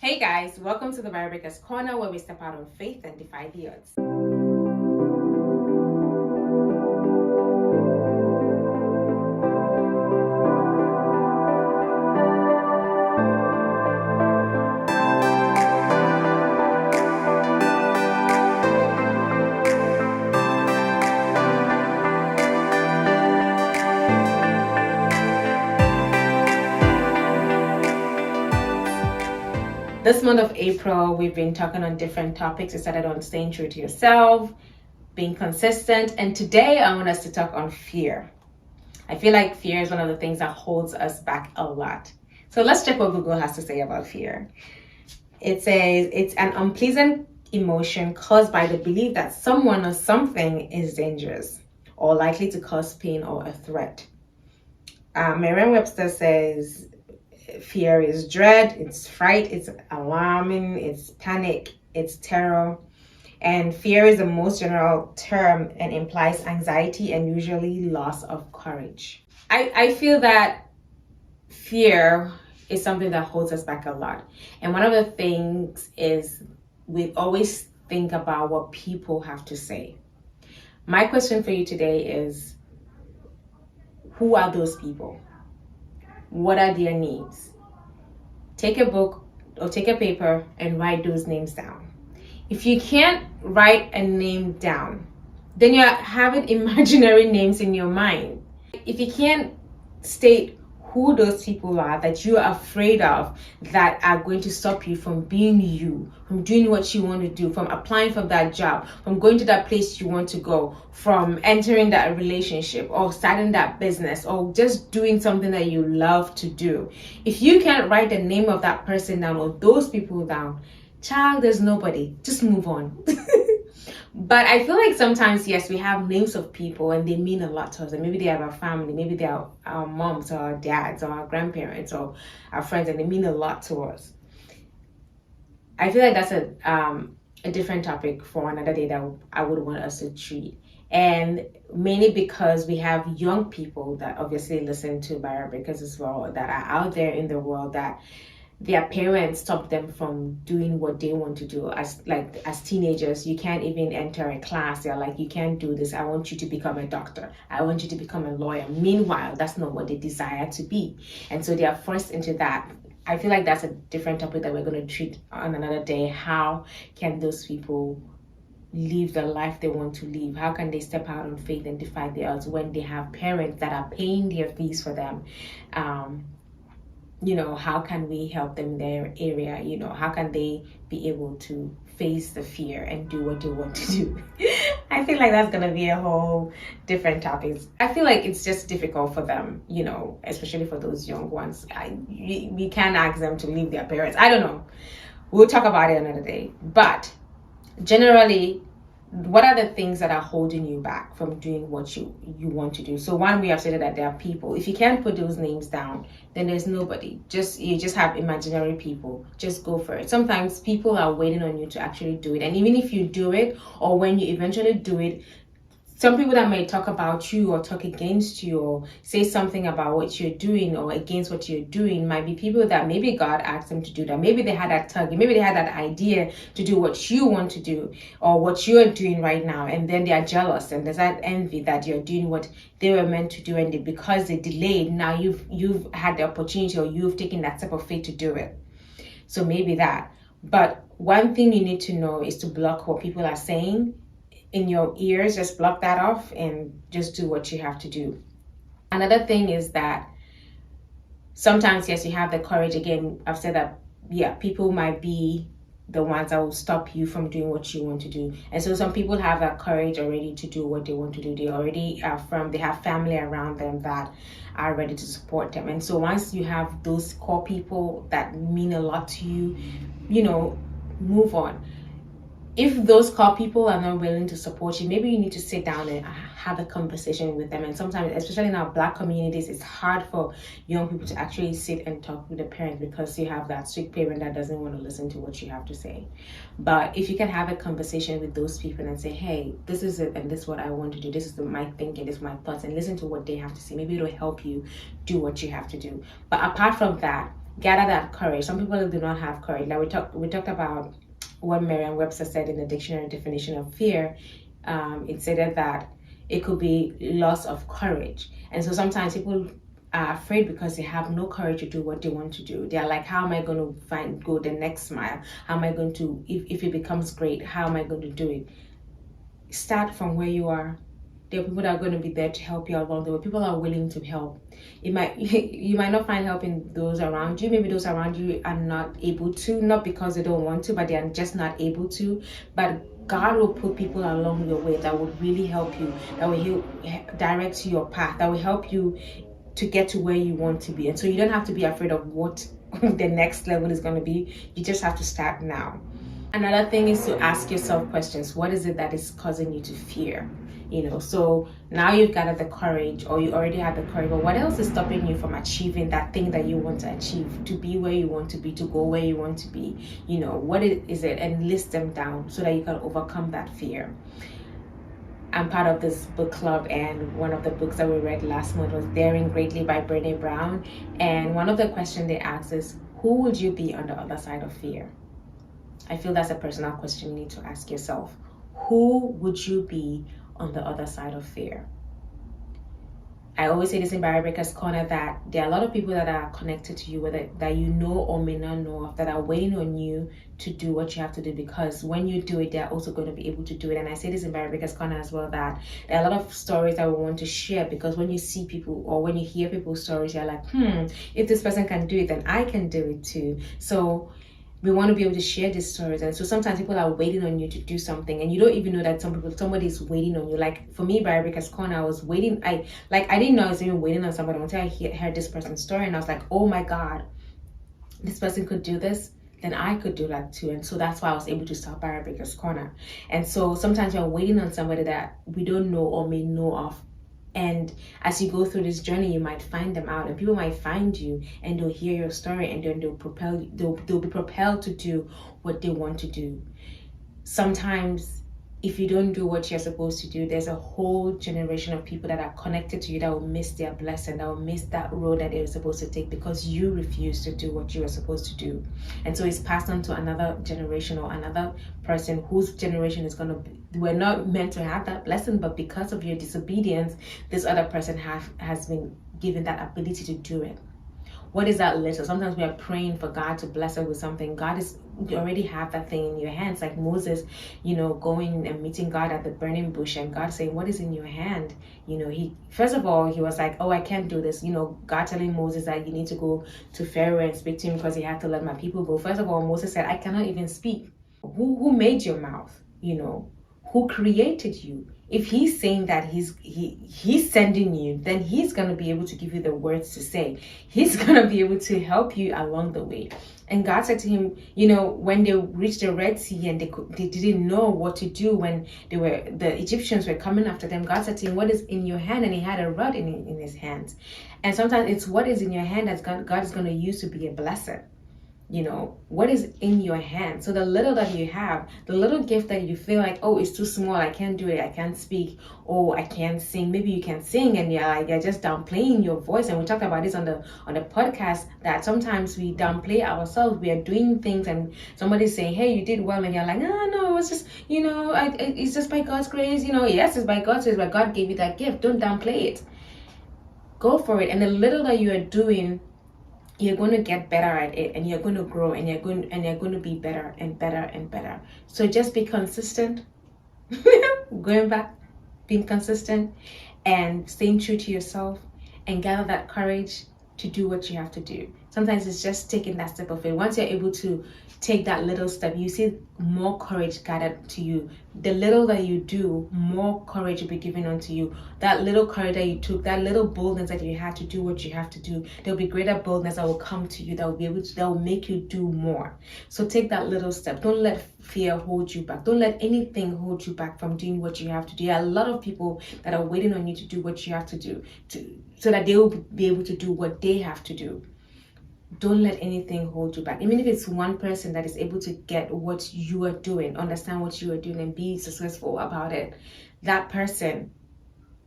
Hey guys, welcome to the Virebreakers Corner where we step out on faith and defy the odds. This month of April, we've been talking on different topics. We started on staying true to yourself, being consistent, and today I want us to talk on fear. I feel like fear is one of the things that holds us back a lot. So let's check what Google has to say about fear. It says it's an unpleasant emotion caused by the belief that someone or something is dangerous or likely to cause pain or a threat. Merriam-Webster says fear is dread, it's fright, it's alarming, it's panic, it's terror. And fear is the most general term and implies anxiety and usually loss of courage. I feel that fear is something that holds us back a lot. And one of the things is we always think about what people have to say. My question for you today is, who are those people? What are their names? Take a book or take a paper and write those names down. If you can't write a name down, then you're having imaginary names in your mind. If you can't state who those people are that you are afraid of that are going to stop you from being you, from doing what you want to do, from applying for that job, from going to that place you want to go, from entering that relationship or starting that business or just doing something that you love to do. If you can't write the name of that person down or those people down, child, there's nobody. Just move on. But I feel like sometimes, yes, we have names of people and they mean a lot to us. And maybe they are our family, maybe they are our moms or our dads or our grandparents or our friends, and they mean a lot to us. I feel like that's a different topic for another day that I would want us to treat. And mainly because we have young people that obviously listen to Virebreakers as well, that are out there in the world that their parents stop them from doing what they want to do. As teenagers, you can't even enter a class. They're like, you can't do this. I want you to become a doctor. I want you to become a lawyer. Meanwhile, that's not what they desire to be. And so they are forced into that. I feel like that's a different topic that we're going to treat on another day. How can those people live the life they want to live? How can they step out on faith and defy the odds when they have parents that are paying their fees for them? How can we help them in their area? How can they be able to face the fear and do what they want to do? I feel like that's going to be a whole different topic. I feel like it's just difficult for them, especially for those young ones. We can't ask them to leave their parents. I don't know. We'll talk about it another day. But generally, what are the things that are holding you back from doing what you want to do? So one, we have said that there are people. If you can't put those names down, then there's nobody. You just have imaginary people. Just go for it. Sometimes people are waiting on you to actually do it. And even if you do it, or when you eventually do it, some people that may talk about you or talk against you or say something about what you're doing or against what you're doing might be people that maybe God asked them to do that. Maybe they had that target. Maybe they had that idea to do what you want to do or what you're doing right now. And then they are jealous and there's that envy that you're doing what they were meant to do. And because they delayed, now you've had the opportunity or you've taken that step of faith to do it. So maybe that. But one thing you need to know is to block what people are saying in your ears. Just block that off and just do what you have to do. Another thing is that sometimes, yes, you have the courage. Again, I've said that, yeah, people might be the ones that will stop you from doing what you want to do. And so some people have that courage already to do what they want to do. They already they have family around them that are ready to support them. And so once you have those core people that mean a lot to you, move on. If those core people are not willing to support you, maybe you need to sit down and have a conversation with them. And sometimes, especially in our Black communities, it's hard for young people to actually sit and talk with the parents because you have that strict parent that doesn't want to listen to what you have to say. But if you can have a conversation with those people and say, hey, this is it and this is what I want to do. This is my thinking, this is my thoughts, and listen to what they have to say. Maybe it'll help you do what you have to do. But apart from that, gather that courage. Some people do not have courage. Like we talked about what Merriam-Webster said in the dictionary definition of fear. It said that it could be loss of courage. And so sometimes people are afraid because they have no courage to do what they want to do. They're like, how am I going to go the next mile? How am I going to, if it becomes great, how am I going to do it? Start from where you are. There are people that are going to be there to help you along the way. People are willing to help. You might not find help in those around you. Maybe those around you are not able to, not because they don't want to, but they are just not able to. But God will put people along your way that will really help you, that will direct your path, that will help you to get to where you want to be. And so you don't have to be afraid of what the next level is going to be. You just have to start now. Another thing is to ask yourself questions. What is it that is causing you to fear? So now you've gathered the courage, or you already have the courage, but what else is stopping you from achieving that thing that you want to achieve, to be where you want to be, to go where you want to be? What is it? And list them down so that you can overcome that fear. I'm part of this book club, and one of the books that we read last month was Daring Greatly by Brené Brown. And one of the questions they ask is, who would you be on the other side of fear? I feel that's a personal question you need to ask yourself. Who would you be on the other side of fear? I always say this in Barry Breaker's Corner, that there are a lot of people that are connected to you, whether that you know or may not know of, that are waiting on you to do what you have to do, because when you do it, they're also going to be able to do it. And I say this in Barry Breaker's Corner as well, that there are a lot of stories that we want to share, because when you see people or when you hear people's stories, you're like, if this person can do it, then I can do it too. So we want to be able to share these stories. And so sometimes people are waiting on you to do something, and you don't even know that somebody is waiting on you. Like for me, by Rebecca's Corner, I was waiting. I didn't know I was even waiting on somebody until I heard this person's story, and I was like, oh my God, this person could do this, then I could do that too. And so that's why I was able to start by Rebecca's Corner. And so sometimes you're waiting on somebody that we don't know or may know of. And as you go through this journey, you might find them out, and people might find you, and they'll hear your story, and then they'll be propelled to do what they want to do. Sometimes if you don't do what you're supposed to do, there's a whole generation of people that are connected to you that will miss their blessing, that will miss that road that they were supposed to take, because you refuse to do what you were supposed to do. And so it's passed on to another generation or another person whose generation is going to be, we're not meant to have that blessing, but because of your disobedience, this other person has been given that ability to do it. What is that little? Sometimes we are praying for God to bless us with something. You already have that thing in your hands, like Moses, going and meeting God at the burning bush, and God saying, what is in your hand? He was like, oh, I can't do this. God telling Moses that you need to go to Pharaoh and speak to him because he had to let my people go. First of all, Moses said, I cannot even speak. Who made your mouth? Who created you? If he's saying that he's sending you, then he's going to be able to give you the words to say. He's going to be able to help you along the way. And God said to him, when they reached the Red Sea and they didn't know what to do when the Egyptians were coming after them, God said to him, what is in your hand? And he had a rod in his hands. And sometimes it's what is in your hand that God is going to use to be a blessing. What is in your hand? So the little that you have, the little gift that you feel like, oh, it's too small, I can't do it, I can't speak, or I can't sing. Maybe you can sing and you're just downplaying your voice. And we talked about this on the podcast, that sometimes we downplay ourselves. We are doing things and somebody's saying, hey, you did well, and you're like, no, it's just, it's just by God's grace. Yes, it's by God's grace, but God gave you that gift. Don't downplay it. Go for it. And the little that you are doing, you're going to get better at it, and you're going to grow, and you're going to be better and better and better. So just be consistent. Going back, being consistent and staying true to yourself, and gather that courage to do what you have to do. Sometimes it's just taking that step of faith. Once you're able to take that little step, you see more courage gathered to you. The little that you do, more courage will be given unto you. That little courage that you took, that little boldness that you had to do what you have to do, there'll be greater boldness that will come to you, that will make you do more. So take that little step. Don't let fear hold you back. Don't let anything hold you back from doing what you have to do. There are a lot of people that are waiting on you to do what you have to do, so that they will be able to do what they have to do. Don't let anything hold you back. Even if it's one person that is able to get what you are doing, understand what you are doing, and be successful about it, that person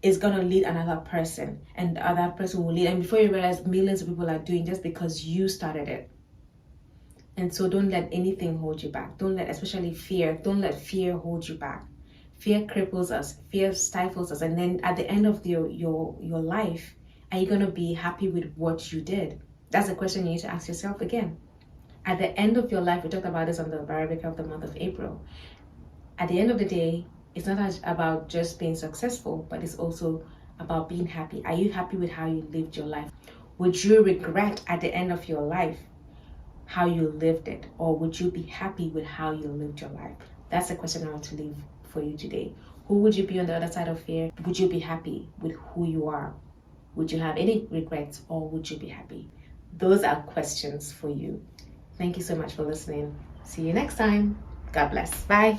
is going to lead another person, and the other person will lead, and before you realize, millions of people are doing just because you started it. And so don't let anything hold you back. Don't let, especially fear, don't let fear hold you back. Fear cripples us, fear stifles us, and then at the end of your life, are you going to be happy with what you did? That's a question you need to ask yourself again. At the end of your life, we talked about this on the Barabica of the month of April. At the end of the day, it's not about just being successful, but it's also about being happy. Are you happy with how you lived your life? Would you regret at the end of your life how you lived it, or would you be happy with how you lived your life? That's the question I want to leave for you today. Who would you be on the other side of fear? Would you be happy with who you are? Would you have any regrets, or would you be happy? Those are questions for you. Thank you so much for listening. See you next time. God bless. Bye.